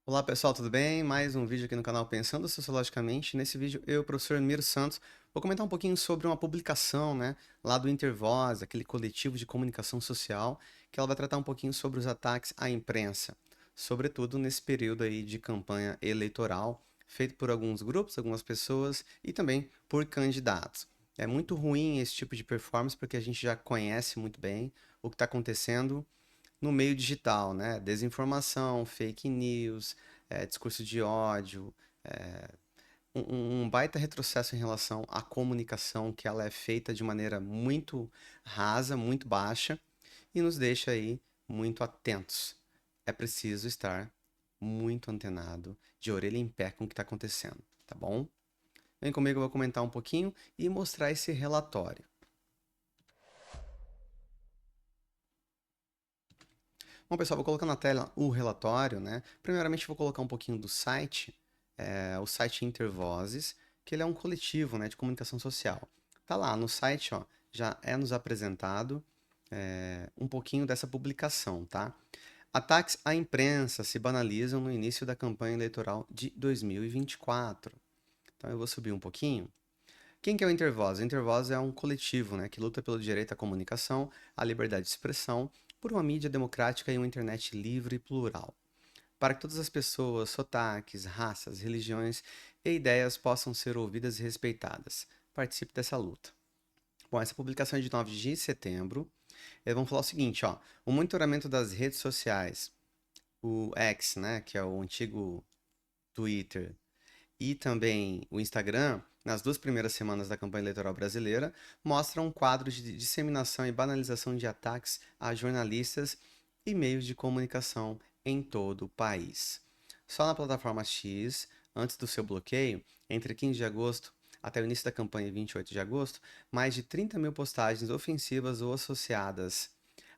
Olá pessoal, tudo bem? Mais um vídeo aqui no canal Pensando Sociologicamente. Nesse vídeo, eu, professor Miro Santos, vou comentar um pouquinho sobre uma publicação, lá do Intervoz, aquele coletivo de comunicação social, que ela vai tratar um pouquinho sobre os ataques à imprensa, sobretudo nesse período aí de campanha eleitoral, feito por alguns grupos, algumas pessoas e também por candidatos. É muito ruim esse tipo de performance porque a gente já conhece muito bem o que está acontecendo no meio digital, né? Desinformação, fake news, discurso de ódio, um baita retrocesso em relação à comunicação, que ela é feita de maneira muito rasa, muito baixa, e nos deixa aí muito atentos. É preciso estar muito antenado, de orelha em pé com o que está acontecendo, tá bom? Vem comigo, eu vou comentar um pouquinho e mostrar esse relatório. Bom, pessoal, vou colocar na tela o relatório, né? Primeiramente, vou colocar um pouquinho do site, o site Intervozes, que ele é um coletivo, né, de comunicação social. Tá lá no site, ó, já é nos apresentado um pouquinho dessa publicação, tá? Ataques à imprensa se banalizam no início da campanha eleitoral de 2024. Então, eu vou subir um pouquinho. Quem que é o Intervoz? O Intervoz é um coletivo, né, que luta pelo direito à comunicação, à liberdade de expressão, por uma mídia democrática e uma internet livre e plural, para que todas as pessoas, sotaques, raças, religiões e ideias possam ser ouvidas e respeitadas. Participe dessa luta. Bom, essa publicação é de 9 de setembro. Eles vão falar o seguinte, ó, o monitoramento das redes sociais, o X, né, que é o antigo Twitter, e também o Instagram, nas duas primeiras semanas da campanha eleitoral brasileira, mostram um quadro de disseminação e banalização de ataques a jornalistas e meios de comunicação em todo o país. Só na plataforma X, antes do seu bloqueio, entre 15 de agosto até o início da campanha 28 de agosto, mais de 30 mil postagens ofensivas ou associadas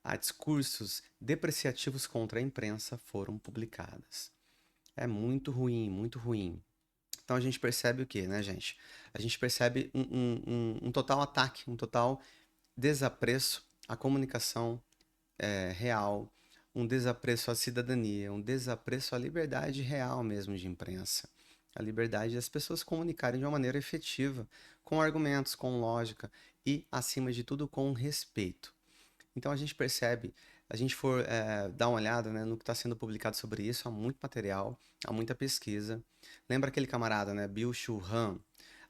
a discursos depreciativos contra a imprensa foram publicadas. É muito ruim, muito ruim. Então a gente percebe o que, né, gente? A gente percebe um total ataque, um total desapreço à comunicação real, um desapreço à cidadania, um desapreço à liberdade real mesmo de imprensa. A liberdade das pessoas comunicarem de uma maneira efetiva, com argumentos, com lógica e, acima de tudo, com respeito. Então a gente percebe, a gente for dar uma olhada, né, no que está sendo publicado sobre isso, há muito material, há muita pesquisa. Lembra aquele camarada, né, Byung-Chul Han,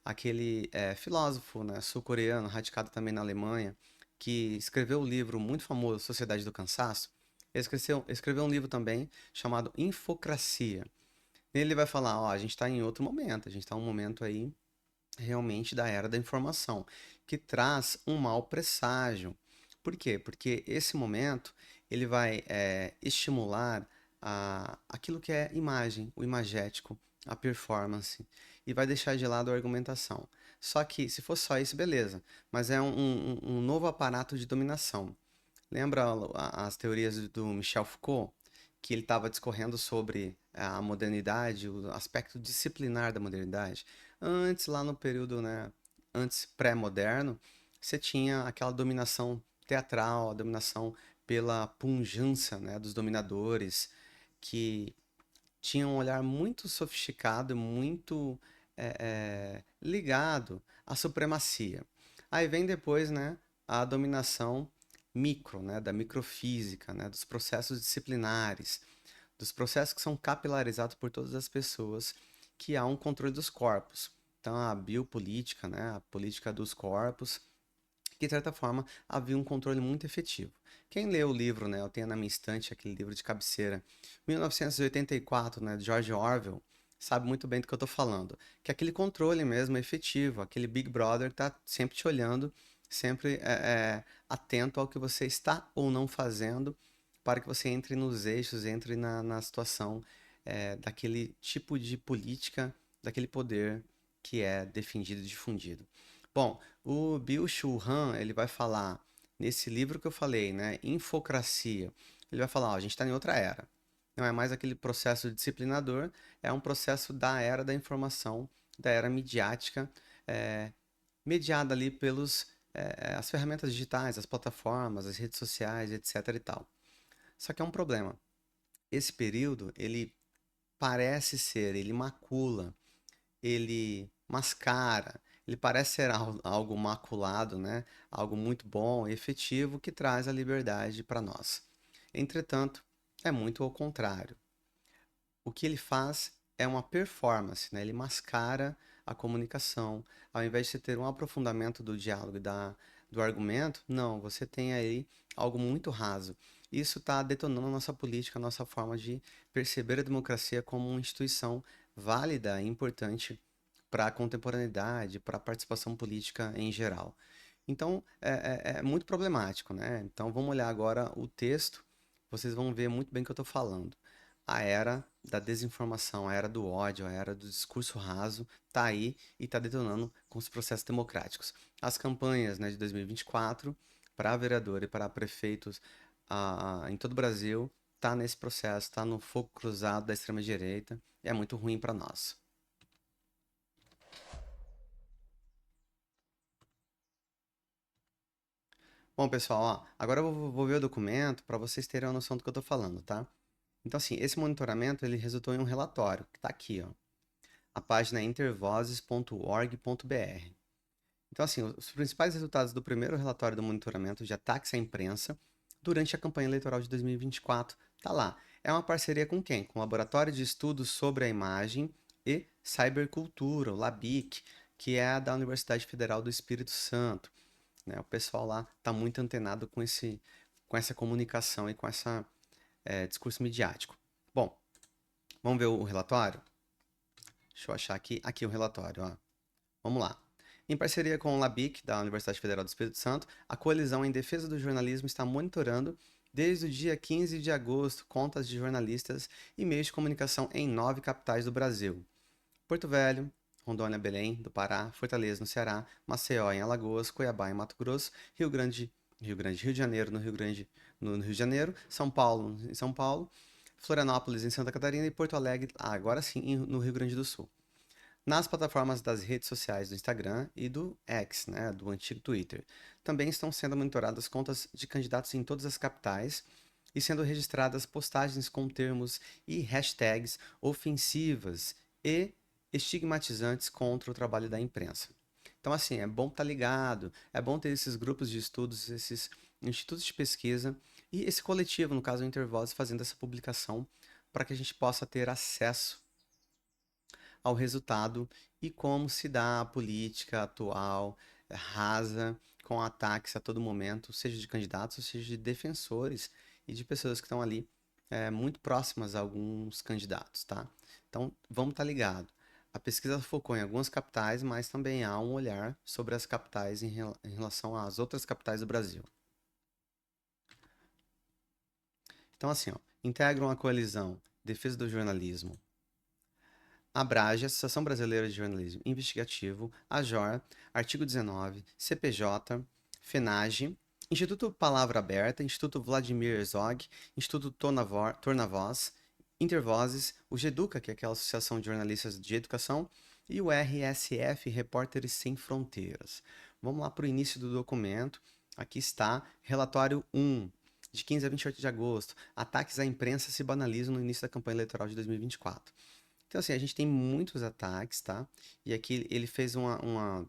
aquele filósofo, né, sul-coreano, radicado também na Alemanha, que escreveu um livro muito famoso, Sociedade do Cansaço. Ele escreveu um livro também chamado Infocracia. Nele ele vai falar, ó, a gente está em outro momento, a gente está em um momento aí realmente da era da informação, que traz um mau presságio. Por quê? Porque esse momento ele vai estimular aquilo que é imagem, o imagético, a performance, e vai deixar de lado a argumentação. Só que, se fosse só isso, beleza, mas é um novo aparato de dominação. Lembra as teorias do Michel Foucault? Que ele estava discorrendo sobre a modernidade, o aspecto disciplinar da modernidade. Antes, lá no período, né, antes pré-moderno, você tinha aquela dominação teatral, a dominação pela pujança, né, dos dominadores, que tinham um olhar muito sofisticado, muito ligado à supremacia. Aí vem depois, né, a dominação micro, né, da microfísica, né, dos processos disciplinares, dos processos que são capilarizados por todas as pessoas, que há um controle dos corpos. Então, a biopolítica, né, a política dos corpos, que de certa forma havia um controle muito efetivo. Quem lê o livro, né, eu tenho na minha estante aquele livro de cabeceira, 1984, né, de George Orwell, sabe muito bem do que eu estou falando, que é aquele controle mesmo efetivo, aquele Big Brother que está sempre te olhando, sempre atento ao que você está ou não fazendo, para que você entre nos eixos, entre na situação daquele tipo de política, daquele poder que é defendido e difundido. Bom, o Byung-Chul Han, ele vai falar, nesse livro que eu falei, né, Infocracia, ele vai falar, ó, a gente está em outra era. Não é mais aquele processo disciplinador, é um processo da era da informação, da era midiática, é, mediada ali pelos as ferramentas digitais, as plataformas, as redes sociais, etc e tal. Só que é um problema. Esse período, ele parece ser, ele macula, ele mascara, ele parece ser algo maculado, né? Algo muito bom e efetivo que traz a liberdade para nós. Entretanto, é muito ao contrário. O que ele faz é uma performance, né? Ele mascara a comunicação. Ao invés de você ter um aprofundamento do diálogo e do argumento, não, você tem aí algo muito raso. Isso está detonando a nossa política, a nossa forma de perceber a democracia como uma instituição válida e importante para a contemporaneidade, para a participação política em geral. Então, é muito problemático, né? Então, vamos olhar agora o texto, vocês vão ver muito bem o que eu estou falando. A era da desinformação, a era do ódio, a era do discurso raso, está aí e está detonando com os processos democráticos. As campanhas, né, de 2024 para vereador e para prefeitos em todo o Brasil está nesse processo, está no fogo cruzado da extrema-direita e é muito ruim para nós. Bom, pessoal, ó, agora eu vou ver o documento para vocês terem uma noção do que eu estou falando, tá? Então, assim, esse monitoramento ele resultou em um relatório que está aqui, ó. A página é intervozes.org.br. Então, assim, os principais resultados do primeiro relatório do monitoramento de ataques à imprensa durante a campanha eleitoral de 2024. Tá lá. É uma parceria com quem? Com o Laboratório de Estudos sobre a Imagem e Cybercultura, o LABIC, que é a da Universidade Federal do Espírito Santo. Né? O pessoal lá está muito antenado com essa comunicação e com esse discurso midiático. Bom, vamos ver o relatório? Deixa eu achar aqui. Aqui o relatório, ó. Vamos lá. Em parceria com o LABIC, da Universidade Federal do Espírito Santo, a Coalizão em Defesa do Jornalismo está monitorando, desde o dia 15 de agosto, contas de jornalistas e meios de comunicação em 9 capitais do Brasil: Porto Velho, Rondônia, Belém, do Pará, Fortaleza, no Ceará, Maceió, em Alagoas, Cuiabá, em Mato Grosso, Rio de Janeiro, no Rio de Janeiro, São Paulo, em São Paulo, Florianópolis, em Santa Catarina e Porto Alegre, agora sim, no Rio Grande do Sul. Nas plataformas das redes sociais do Instagram e do X, né, do antigo Twitter. Também estão sendo monitoradas contas de candidatos em todas as capitais e sendo registradas postagens com termos e hashtags ofensivas e estigmatizantes contra o trabalho da imprensa. Então, assim, é bom estar ligado, é bom ter esses grupos de estudos, esses institutos de pesquisa e esse coletivo, no caso o Intervoz, fazendo essa publicação para que a gente possa ter acesso ao resultado e como se dá a política atual rasa, com ataques a todo momento, seja de candidatos, seja de defensores e de pessoas que estão ali muito próximas a alguns candidatos, tá? Então, vamos estar ligado. A pesquisa focou em algumas capitais, mas também há um olhar sobre as capitais em relação às outras capitais do Brasil. Então, assim, ó, integram a coalizão Defesa do Jornalismo, Abrage, Associação Brasileira de Jornalismo Investigativo, AJOR, Artigo 19, CPJ, FENAGE, Instituto Palavra Aberta, Instituto Vladimir Herzog, Instituto Tornavoz, Intervozes, o GEDUCA, que é aquela Associação de Jornalistas de Educação, e o RSF, Repórteres Sem Fronteiras. Vamos lá para o início do documento. Aqui está, relatório 1, de 15 a 28 de agosto. Ataques à imprensa se banalizam no início da campanha eleitoral de 2024. Então, assim, a gente tem muitos ataques, tá? E aqui ele fez um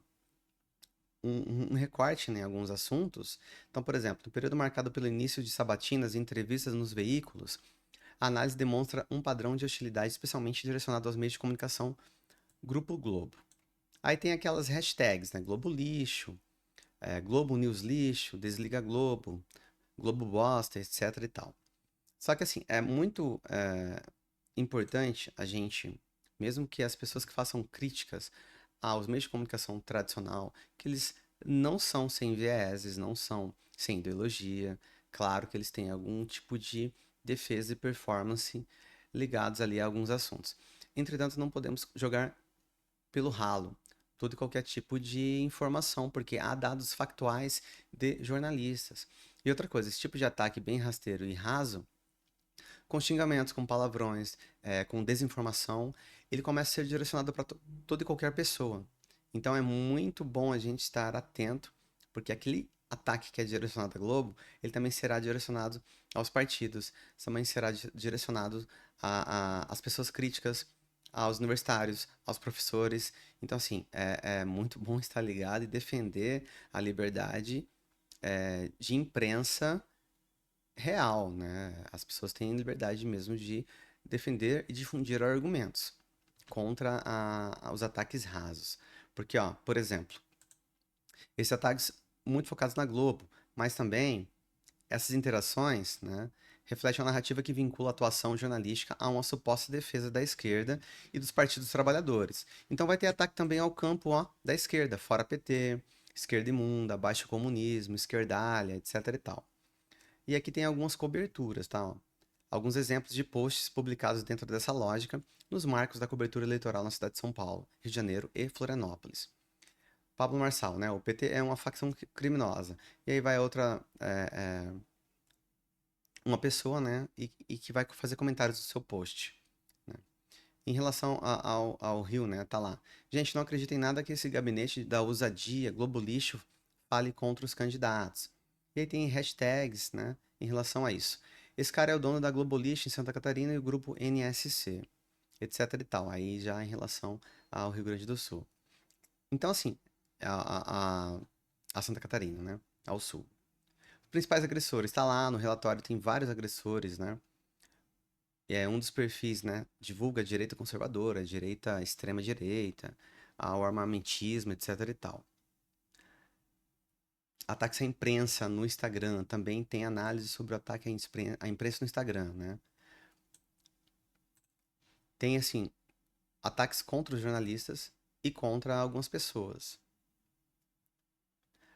recorte né, em alguns assuntos. Então, por exemplo, no período marcado pelo início de sabatinas e entrevistas nos veículos, a análise demonstra um padrão de hostilidade especialmente direcionado aos meios de comunicação Grupo Globo. Aí tem aquelas hashtags, né? Globo Lixo, Globo News Lixo, Desliga Globo, Globo Bosta, etc e tal. Só que assim, é muito importante a gente, mesmo que as pessoas que façam críticas aos meios de comunicação tradicional, que eles não são sem vieses, não são sem ideologia. Claro que eles têm algum tipo de defesa e performance ligados ali a alguns assuntos. Entretanto, não podemos jogar pelo ralo todo e qualquer tipo de informação, porque há dados factuais de jornalistas. E outra coisa, esse tipo de ataque bem rasteiro e raso com xingamentos, com palavrões, com desinformação, ele começa a ser direcionado para toda e qualquer pessoa. Então é muito bom a gente estar atento, porque aquele ataque que é direcionado à Globo, ele também será direcionado aos partidos, também será direcionado às pessoas críticas, aos universitários, aos professores. Então, assim, é muito bom estar ligado e defender a liberdade de imprensa real, né? As pessoas têm liberdade mesmo de defender e difundir argumentos contra os ataques rasos. Porque, ó, por exemplo, esses ataques muito focados na Globo, mas também essas interações, né, refletem uma narrativa que vincula a atuação jornalística a uma suposta defesa da esquerda e dos partidos trabalhadores. Então vai ter ataque também ao campo, ó, da esquerda, fora PT, esquerda imunda, baixo comunismo, esquerdalha, etc e tal. E aqui tem algumas coberturas, tá? Ó. Alguns exemplos de posts publicados dentro dessa lógica nos marcos da cobertura eleitoral na cidade de São Paulo, Rio de Janeiro e Florianópolis. Pablo Marçal, né? O PT é uma facção criminosa. E aí vai outra, uma pessoa, né? E que vai fazer comentários do seu post. Né? Em relação ao Rio, né? Tá lá. Gente, não acredita em nada que esse gabinete da ousadia, Globo Lixo, fale contra os candidatos. E aí tem hashtags, né? Em relação a isso. Esse cara é o dono da Globo Lixo em Santa Catarina e o grupo NSC, etc e tal. Aí já em relação ao Rio Grande do Sul. Então, assim, a Santa Catarina, né? Ao sul. Os principais agressores, tá lá no relatório, tem vários agressores, né? E é um dos perfis, né? Divulga a direita conservadora, a direita extrema direita, ao armamentismo, etc e tal. Ataques à imprensa no Instagram, também tem análise sobre o ataque à imprensa no Instagram, né? Tem, assim, ataques contra os jornalistas e contra algumas pessoas.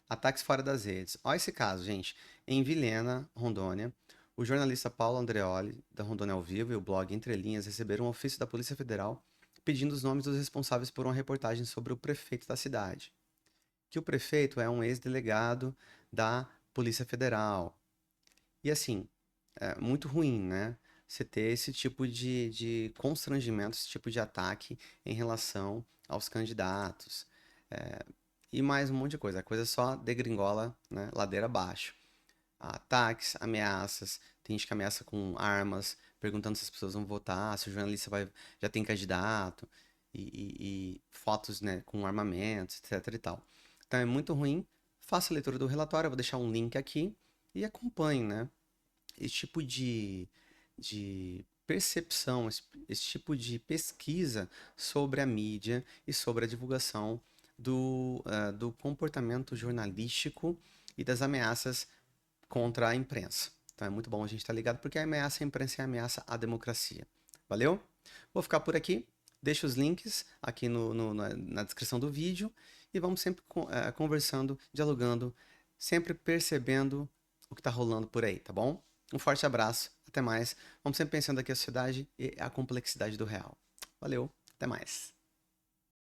Ataques fora das redes. Olha esse caso, gente. Em Vilhena, Rondônia, o jornalista Paulo Andreoli, da Rondônia ao Vivo, e o blog Entre Linhas receberam um ofício da Polícia Federal pedindo os nomes dos responsáveis por uma reportagem sobre o prefeito da cidade. Que o prefeito é um ex-delegado da Polícia Federal. E assim, é muito ruim, né? Você ter esse tipo de constrangimento, esse tipo de ataque em relação aos candidatos. É, e mais um monte de coisa. A coisa só degringola, né? Ladeira abaixo. Ataques, ameaças, tem gente que ameaça com armas, perguntando se as pessoas vão votar, se o jornalista já tem candidato, e fotos, né, com armamentos, etc e tal. Então é muito ruim. Faça a leitura do relatório, eu vou deixar um link aqui e acompanhe, né? Esse tipo de percepção, esse tipo de pesquisa sobre a mídia e sobre a divulgação do comportamento jornalístico e das ameaças contra a imprensa. Então é muito bom a gente estar ligado, porque a ameaça à imprensa é a ameaça à democracia. Valeu? Vou ficar por aqui. Deixo os links aqui na descrição do vídeo e vamos sempre conversando, dialogando, sempre percebendo o que está rolando por aí, tá bom? Um forte abraço, até mais. Vamos sempre pensando aqui a sociedade e a complexidade do real. Valeu, até mais.